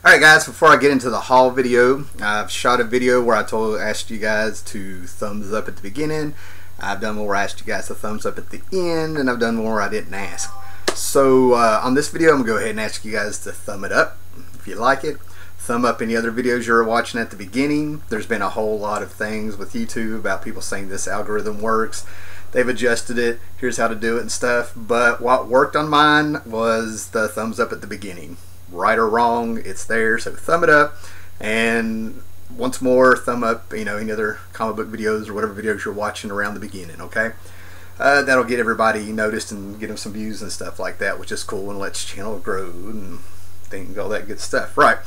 Alright guys, before I get into the haul video, I've shot a video where I asked you guys to thumbs up at the beginning. I've done one where I asked you guys to thumbs up at the end, and I've done one where I didn't ask. So on this video, I'm going to go ahead and ask you guys to thumb it up if you like it. Thumb up any other videos you're watching at the beginning. There's been a whole lot of things with YouTube about people saying this algorithm works. They've adjusted it, here's how to do it and stuff. But what worked on mine was the thumbs up at the beginning. Right or wrong, it's there, so thumb it up. And once more, thumb up, any other comic book videos or whatever videos you're watching around the beginning, okay? That'll get everybody noticed and get them some views and stuff like that, which is cool and lets channel grow and all that good stuff. Right.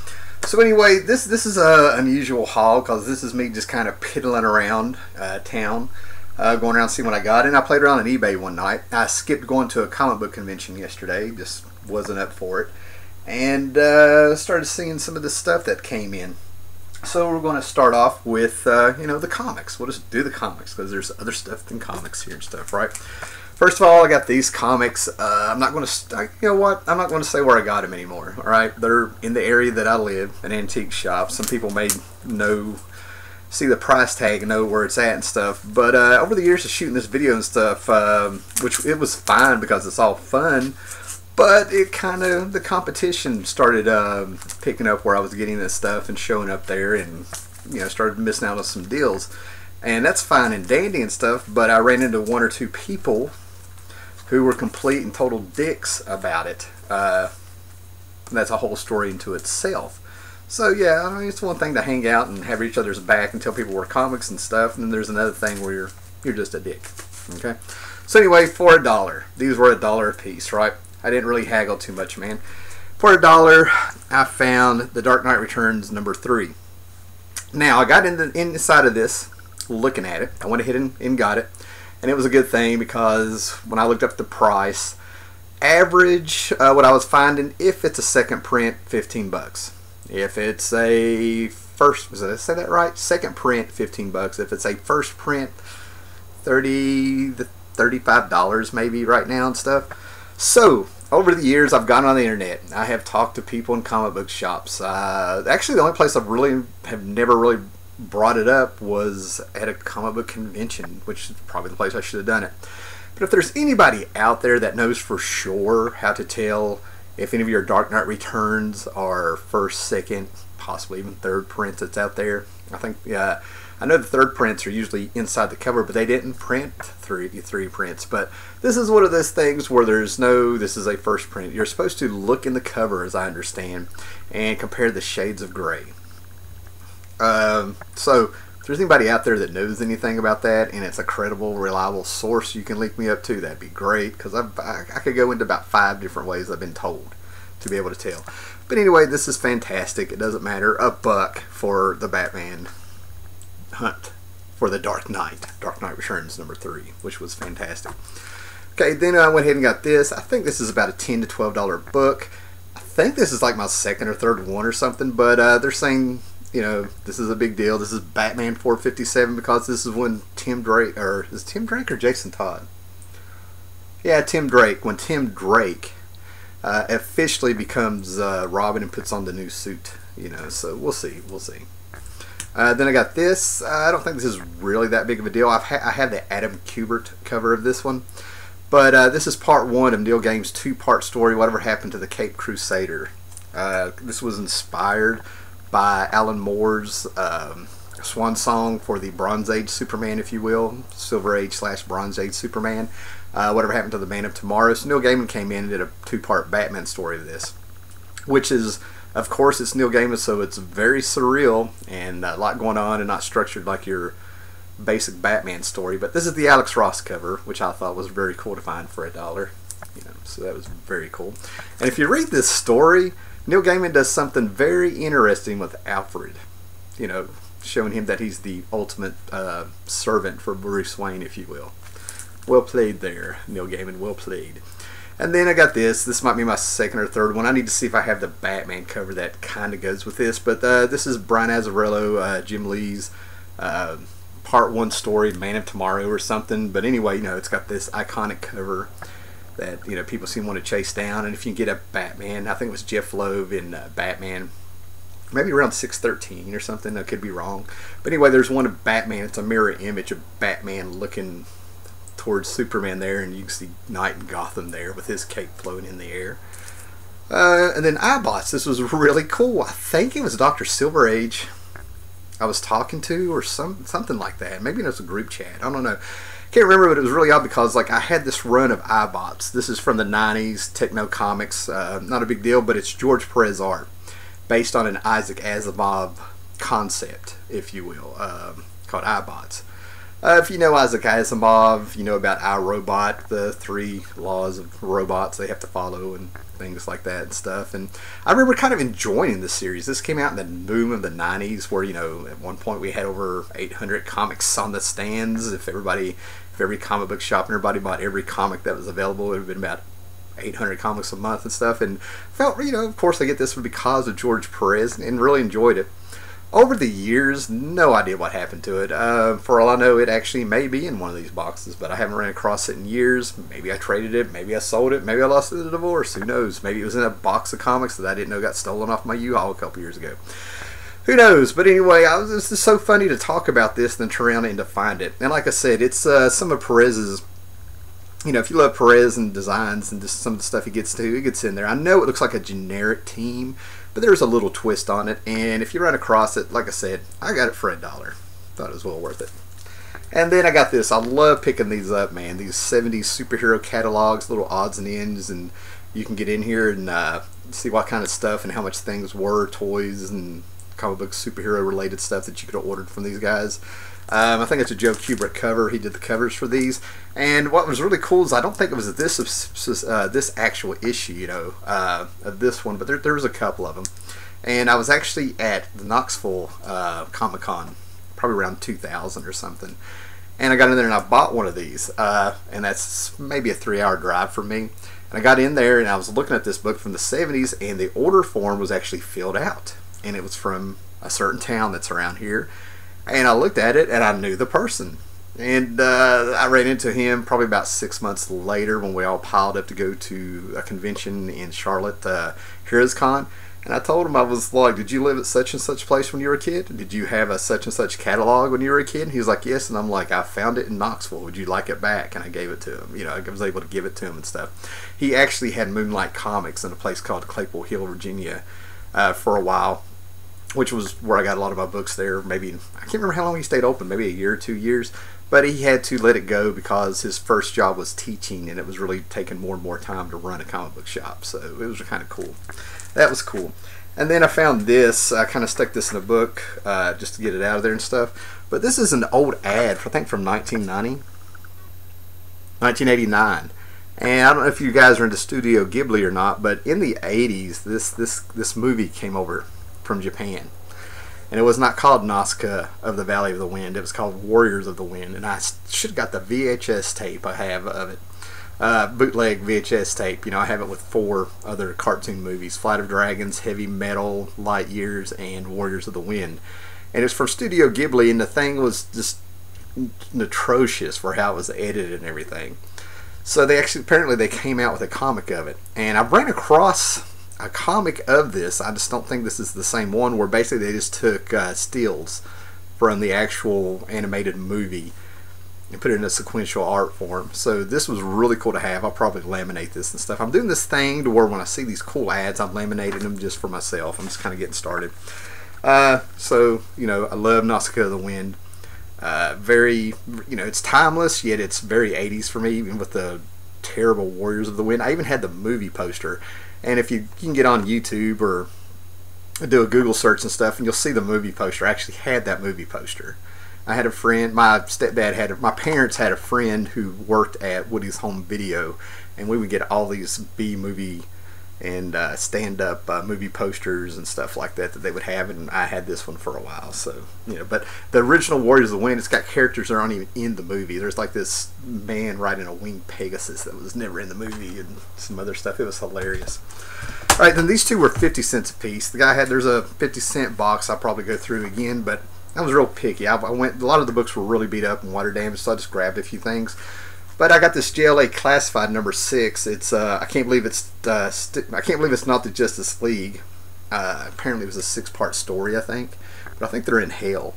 So anyway, this is a unusual haul because this is me just kind of piddling around town, going around seeing what I got. And I played around on eBay one night. I skipped going to a comic book convention yesterday, just wasn't up for it. And started seeing some of the stuff that came in. So we're going to start off with, the comics. We'll just do the comics because there's other stuff than comics here and stuff, right? First of all, I got these comics. I'm not going to, I'm not going to say where I got them anymore, all right? They're in the area that I live, an antique shop. Some people may see the price tag and know where it's at and stuff. But over the years of shooting this video and stuff, which it was fine because it's all fun, but it kind of, the competition started picking up where I was getting this stuff and showing up there, and started missing out on some deals. And that's fine and dandy and stuff, but I ran into one or two people who were complete and total dicks about it. That's a whole story into itself. So yeah, I mean, it's one thing to hang out and have each other's back and tell people we're comics and stuff, and then there's another thing where you're just a dick. Okay. So anyway, for $1, these were $1 a piece, right? I didn't really haggle too much, man. For $1, I found The Dark Knight Returns #3. Now, I got inside of this, looking at it. I went ahead and got it. And it was a good thing because when I looked up the price, average, what I was finding, if it's a second print, 15 bucks. If it's a first, did I say that right? Second print, 15 bucks. If it's a first print, $30 to $35 maybe right now and stuff. So, over the years, I've gone on the internet. I have talked to people in comic book shops. Actually, the only place have never really brought it up was at a comic book convention, which is probably the place I should have done it. But if there's anybody out there that knows for sure how to tell if any of your Dark Knight Returns are first, second, possibly even third prints that's out there, I think, I know the third prints are usually inside the cover, but they didn't print three prints. But this is one of those things where there's no, this is a first print. You're supposed to look in the cover, as I understand, and compare the shades of gray. So if there's anybody out there that knows anything about that and it's a credible, reliable source you can link me up to, that'd be great, because I could go into about 5 different ways I've been told to be able to tell. But anyway, this is fantastic. It doesn't matter. $1 for the Batman hunt for the Dark Knight Returns #3, which was fantastic. Okay, then I went ahead and got this. I think this is about a $10 to $12 book. I think this is like my second or third one or something, but they're saying, this is a big deal. This is Batman 457 because this is when Tim Drake, or is it Tim Drake or Jason Todd? Yeah, Tim Drake. When Tim Drake officially becomes Robin and puts on the new suit, so we'll see. Then I got this. I don't think this is really that big of a deal. I have the Adam Kubert cover of this one. But this is part 1 of Neil Gaiman's 2-part story, Whatever Happened to the Caped Crusader. This was inspired by Alan Moore's swan song for the Bronze Age Superman, if you will. Silver Age / Bronze Age Superman. Whatever Happened to the Man of Tomorrow. So Neil Gaiman came in and did a 2-part Batman story of this. Which is, of course, it's Neil Gaiman, so it's very surreal and a lot going on and not structured like your basic Batman story. But this is the Alex Ross cover, which I thought was very cool to find for $1. So that was very cool. And if you read this story, Neil Gaiman does something very interesting with Alfred. Showing him that he's the ultimate servant for Bruce Wayne, if you will. Well played there, Neil Gaiman, well played. And then I got this. This might be my second or third one. I need to see if I have the Batman cover that kind of goes with this. But this is Brian Azzarello, Jim Lee's part 1 story, Man of Tomorrow or something. But anyway, it's got this iconic cover that people seem to want to chase down. And if you can get a Batman, I think it was Jeff Loeb in Batman maybe around 613 or something. I could be wrong. But anyway, there's one of Batman. It's a mirror image of Batman looking towards Superman there, and you can see Knight in Gotham there with his cape floating in the air. And then iBots. This was really cool. I think it was Dr. Silver Age I was talking to, or something like that. Maybe it was a group chat. I don't know. Can't remember, but it was really odd because like I had this run of iBots. This is from the 90s, Techno Comics. Not a big deal, but it's George Perez art, based on an Isaac Asimov concept, if you will, called iBots. If you know Isaac Asimov, you know about iRobot, the 3 laws of robots they have to follow and things like that and stuff. And I remember kind of enjoying this series. This came out in the boom of the 90s where, you know, at one point we had over 800 comics on the stands. If every comic book shop and everybody bought every comic that was available, it would have been about 800 comics a month and stuff. And felt, you know, of course I get this because of George Perez and really enjoyed it. Over the years, no idea what happened to it. For all I know, it actually may be in one of these boxes, but I haven't ran across it in years. Maybe I traded it, maybe I sold it, maybe I lost it in a divorce, who knows. Maybe it was in a box of comics that I didn't know got stolen off my U-Haul a couple years ago. Who knows? But anyway, it's just so funny to talk about this and then turn around and to find it. And like I said, it's some of Perez's, you know, if you love Perez and designs and just some of the stuff he gets to, it gets in there. I know it looks like a generic team, but there's a little twist on it, and if you run across it, like I said, I got it for $1. Thought it was well worth it. And then I got this. I love picking these up, man. These 70s superhero catalogs, little odds and ends, and you can get in here and see what kind of stuff and how much things were, toys and comic book superhero related stuff that you could have ordered from these guys. I think it's a Joe Kubrick cover. He did the covers for these. And what was really cool is I don't think it was this actual issue, you know, of this one, but there was a couple of them. And I was actually at the Knoxville Comic Con, probably around 2000 or something. And I got in there and I bought one of these. And that's maybe a 3-hour drive from me. And I got in there and I was looking at this book from the 70s, and the order form was actually filled out. And it was from a certain town that's around here. And I looked at it and I knew the person. And I ran into him probably about 6 months later when we all piled up to go to a convention in Charlotte, Heroes Con. And I told him, I was like, did you live at such and such place when you were a kid? Did you have a such and such catalog when you were a kid? And he was like, yes. And I'm like, I found it in Knoxville. Would you like it back? And I gave it to him. You know, I was able to give it to him and stuff. He actually had Moonlight Comics in a place called Claypool Hill, Virginia for a while, which was where I got a lot of my books there. Maybe, I can't remember how long he stayed open, maybe a year or 2 years. But he had to let it go because his first job was teaching, and it was really taking more and more time to run a comic book shop. So it was kind of cool. That was cool. And then I found this. I kind of stuck this in a book just to get it out of there and stuff. But this is an old ad, I think from 1989. And I don't know if you guys are into Studio Ghibli or not, but in the 80s, this movie came over from Japan. And it was not called Nausicaa of the Valley of the Wind. It was called Warriors of the Wind. And I should have got the VHS tape I have of it. Bootleg VHS tape. You know, I have it with 4 other cartoon movies. Flight of Dragons, Heavy Metal, Light Years, and Warriors of the Wind. And it's from Studio Ghibli, and the thing was just atrocious for how it was edited and everything. So they actually, apparently they came out with a comic of it. And I ran across a comic of this. I just don't think this is the same one, where basically they just took stills from the actual animated movie and put it in a sequential art form. So this was really cool to have. I'll probably laminate this and stuff. I'm doing this thing to where when I see these cool ads, I'm laminating them just for myself. I'm just kind of getting started. So, you know, I love Nausicaa of the Wind. Very, you know, it's timeless, yet it's very 80s for me, even with the terrible Warriors of the Wind. I even had the movie poster. And if you can get on YouTube or do a Google search and stuff, and you'll see the movie poster. I actually had that movie poster. I had a friend, my parents had a friend who worked at Woody's Home Video, and we would get all these B-movie and stand-up movie posters and stuff like that they would have, and I had this one for a while. So, you know, but the original Warriors of the Wind, it's got characters that aren't even in the movie. There's like this man riding a winged Pegasus that was never in the movie, and some other stuff. It was hilarious. All right, then these two were 50 cents a piece. The guy had, there's a 50-cent box I'll probably go through again, but I was real picky. I went, a lot of the books were really beat up and water damaged, so I just grabbed a few things. But I got this JLA Classified number 6. It's I can't believe it's not the Justice League. Apparently it was a 6-part story, I think. But I think they're in hell.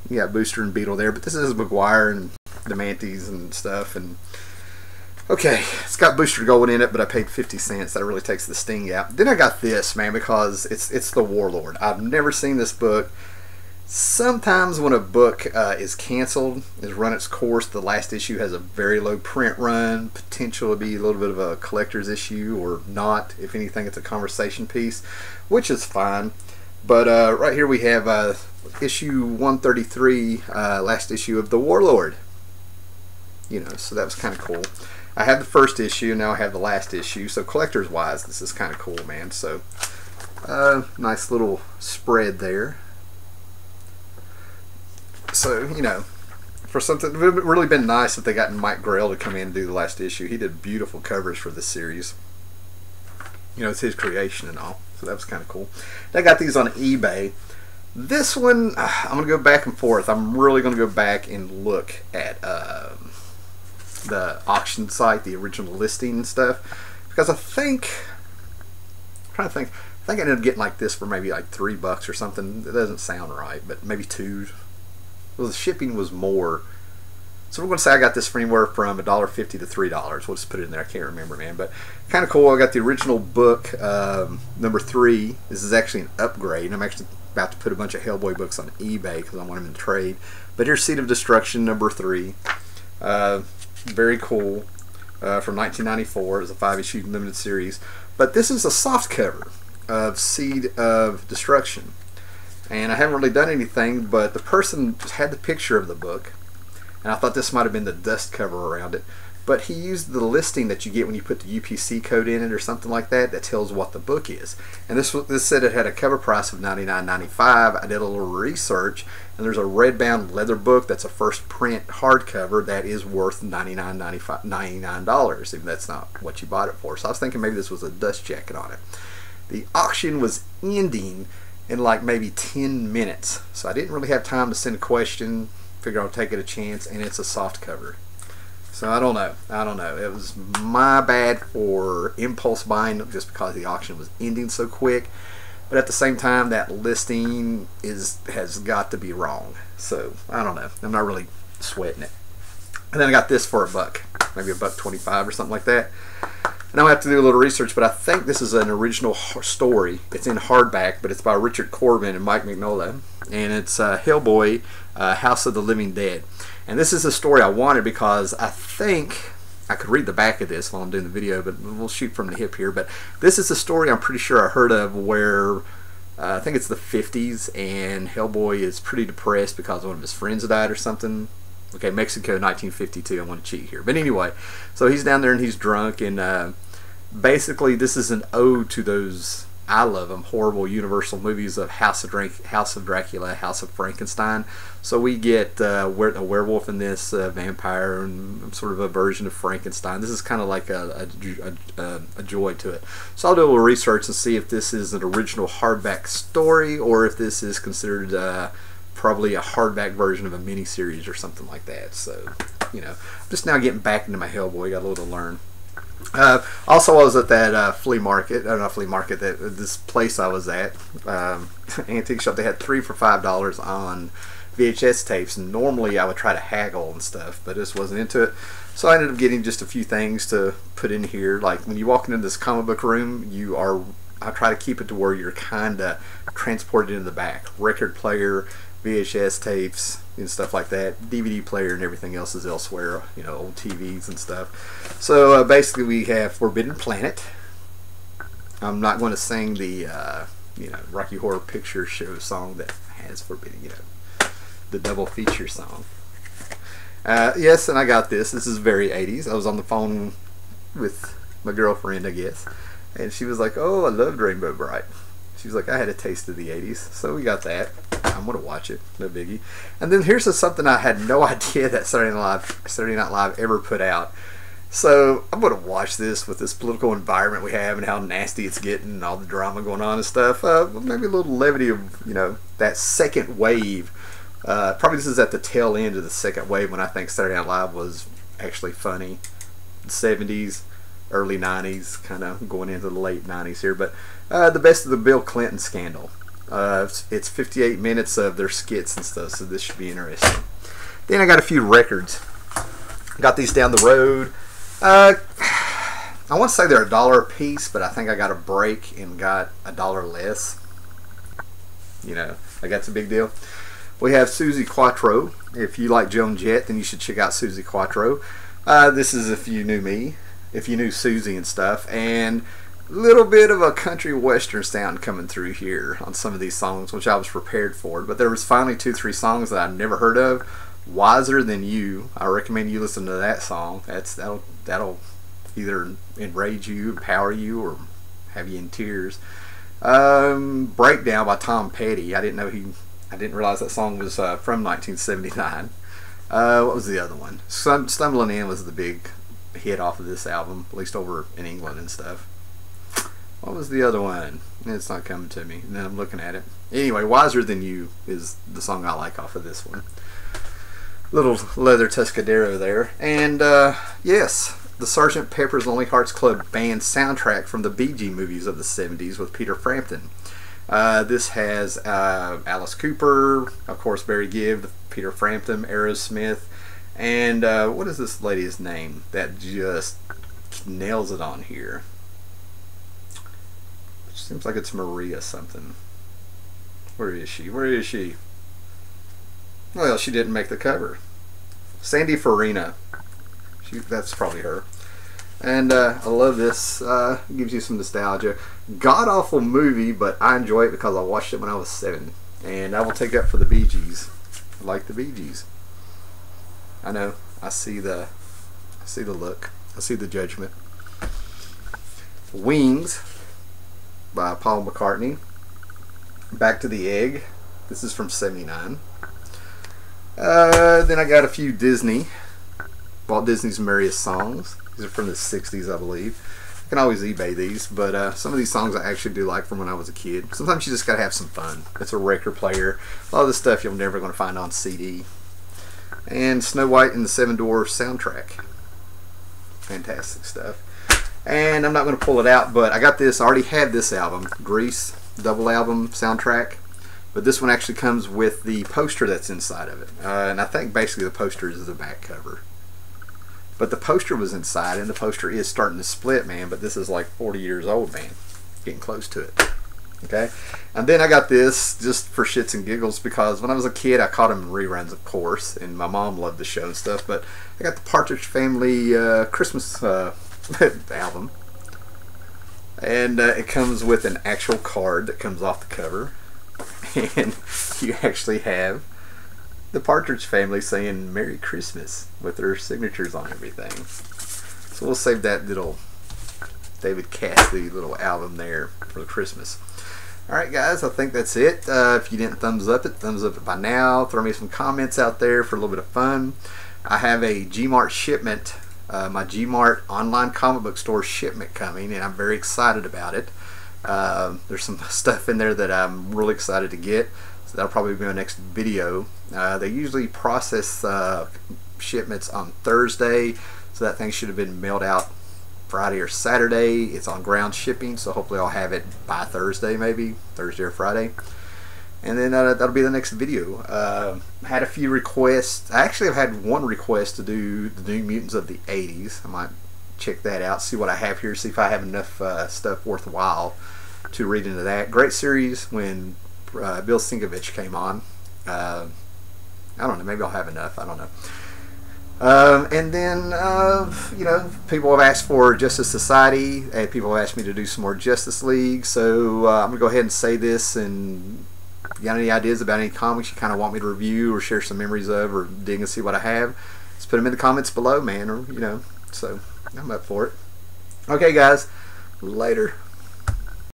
You got Booster and Beetle there, but this is McGuire and the Manties and stuff. And okay, it's got Booster Gold in it, but I paid 50 cents. That really takes the sting out. Then I got this, man, because it's the Warlord. I've never seen this book. Sometimes when a book is canceled, has run its course, the last issue has a very low print run, potential to be a little bit of a collector's issue or not. If anything, it's a conversation piece, which is fine. But right here we have issue 133, last issue of the Warlord. You know, so that was kind of cool. I have the first issue, now I have the last issue. So collector's wise, this is kind of cool, man. So nice little spread there. So, you know, for something, it would have really been nice if they got Mike Grell to come in and do the last issue. He did beautiful covers for this series. You know, it's his creation and all. So that was kind of cool. I got these on eBay. This one, I'm going to go back and forth. I'm really going to go back and look at the auction site, the original listing and stuff. Because I think, I'm trying to think, I think I ended up getting like this for maybe like $3 or something. It doesn't sound right, but maybe $2. Well, the shipping was more. So we're going to say I got this for anywhere from $1.50 to $3. We'll just put it in there. I can't remember, man. But kind of cool. I got the original book, number 3. This is actually an upgrade. I'm actually about to put a bunch of Hellboy books on eBay because I want them in trade. But here's Seed of Destruction, number 3. Very cool. From 1994. It's a 5-issue limited series. But this is a soft cover of Seed of Destruction. And I haven't really done anything, but the person had the picture of the book, and I thought this might have been the dust cover around it, but he used the listing that you get when you put the UPC code in it or something like that that tells what the book is. And this said it had a cover price of $99.95. I did a little research, and there's a red-bound leather book that's a first print hardcover that is worth $99, even that's not what you bought it for. So I was thinking maybe this was a dust jacket on it. The auction was ending in like maybe 10 minutes, so I didn't really have time to send a question. Figure I'll take it a chance, and it's a soft cover. So I don't know. It was my bad for impulse buying just because the auction was ending so quick. But at the same time, that listing has got to be wrong. So I don't know. I'm not really sweating it. And then I got this for $1, maybe $1.25 or something like that. And I'll have to do a little research, but I think this is an original story. It's in hardback, but it's by Richard Corbin and Mike Mignola. And it's Hellboy, House of the Living Dead. And this is a story I wanted because I think, I could read the back of this while I'm doing the video, but we'll shoot from the hip here. But this is a story I'm pretty sure I heard of where, I think it's the 50s, and Hellboy is pretty depressed because one of his friends died or something. Okay, Mexico, 1952. I want to cheat here. But anyway, so he's down there and he's drunk, and basically this is an ode to those, I love them, horrible Universal movies of House of Dracula, House of Frankenstein. So we get a werewolf in this, vampire, and sort of a version of Frankenstein. This is kind of like a joy to it. So I'll do a little research and see if this is an original hardback story or if this is considered probably a hardback version of a miniseries or something like that. So, you know, I'm just now getting back into my Hellboy. Got a little to learn. Also, I was at that flea market, not flea market, this place I was at, antique shop. They had 3 for $5 on VHS tapes, and normally I would try to haggle and stuff, but this wasn't into it. So I ended up getting just a few things to put in here. Like when you walk into this comic book room, I try to keep it to where you're kind of transported into the back. Record player, VHS tapes and stuff like that, DVD player, and everything else is elsewhere, you know, old TVs and stuff. So basically we have Forbidden Planet. I'm not going to sing the you know, Rocky Horror Picture Show song that has Forbidden, you know, the double feature song. Yes, and I got this. This is very 80s. I was on the phone with my girlfriend, I guess, and she was like, "Oh, I loved Rainbow Bright." She was like, "I had a taste of the 80s." So we got that. I'm going to watch it. No biggie. And then here's something I had no idea that Saturday Night Live ever put out. So I'm going to watch this with this political environment we have and how nasty it's getting and all the drama going on and stuff. Maybe a little levity of, you know, that second wave. Probably this is at the tail end of the second wave when I think Saturday Night Live was actually funny. The 70s. early 90s, kind of going into the late 90s here. But the best of the Bill Clinton scandal. It's 58 minutes of their skits and stuff, so this should be interesting. Then I got a few records. Got these down the road. I want to say they're $1 a piece, but I think I got a break and got $1 less. You know, like that's a big deal. We have Susie Quattro. If you like Joan Jett, then you should check out Susie Quattro. This is if you knew me, if you knew Susie and stuff, and a little bit of a country western sound coming through here on some of these songs, which I was prepared for. But there was finally 2-3 songs that I've never heard of. Wiser Than You. I recommend you listen to that song. That'll either enrage you, empower you, or have you in tears. Breakdown by Tom Petty. I didn't realize that song was from 1979. What was the other one? Stumbling In was the big hit off of this album, at least over in England and stuff. What was the other one? It's not coming to me. Now I'm looking at it. Anyway, Wiser Than You is the song I like off of this one. Little leather Tuscadero there. And yes, the Sgt. Pepper's Lonely Hearts Club Band soundtrack from the Bee Gees movies of the 70s with Peter Frampton. This has Alice Cooper, of course Barry Gibb, Peter Frampton, Aerosmith, and what is this lady's name that just nails it on here? It seems like it's Maria something. Where is she? Where is she? Well, she didn't make the cover. Sandy Farina. That's probably her. And I love this. It gives you some nostalgia. God awful movie, but I enjoy it because I watched it when I was 7. And I will take that for the Bee Gees. I like the Bee Gees. I know. I see the look. I see the judgment. Wings by Paul McCartney. Back to the Egg. This is from '79. Then I got a few Disney. Walt Disney's Merriest Songs. These are from the 60s, I believe. I can always eBay these, but some of these songs I actually do like from when I was a kid. Sometimes you just gotta have some fun. It's a record player. A lot of the stuff you're never gonna find on CD. And Snow White and the Seven Dwarfs soundtrack. Fantastic stuff. And I'm not gonna pull it out, but I got this. I already had this album, Grease double album soundtrack. But this one actually comes with the poster that's inside of it. And I think basically the poster is the back cover. But the poster was inside, and the poster is starting to split, man. But this is like 40 years old, man. Getting close to it. Okay? And then I got this just for shits and giggles because when I was a kid, I caught them in reruns, of course. And my mom loved the show and stuff. But I got the Partridge Family Christmas album. And it comes with an actual card that comes off the cover. And you actually have the Partridge Family saying Merry Christmas with their signatures on everything. So we'll save that little David Cassidy little album there for Christmas. Alright guys, I think that's it. If you didn't thumbs up it by now. Throw me some comments out there for a little bit of fun. I have a Gmart shipment, my Gmart online comic book store shipment coming, and I'm very excited about it. There's some stuff in there that I'm really excited to get, so that'll probably be my next video. They usually process shipments on Thursday, so that thing should have been mailed out Friday or Saturday. It's on ground shipping, so hopefully I'll have it by Thursday, maybe Thursday or Friday, and then that'll be the next video. Had a few requests. I actually have had one request to do the New Mutants of the 80s. I might check that out, see what I have here, see if I have enough stuff worthwhile to read into that. Great series when Bill Sinkovich came on. I don't know, maybe I'll have enough, I don't know. And then, you know, people have asked for Justice Society, and people have asked me to do some more Justice League, so I'm going to go ahead and say this, and if you got any ideas about any comics you kind of want me to review or share some memories of or dig and see what I have, just put them in the comments below, man, or, you know, so I'm up for it. Okay, guys, later.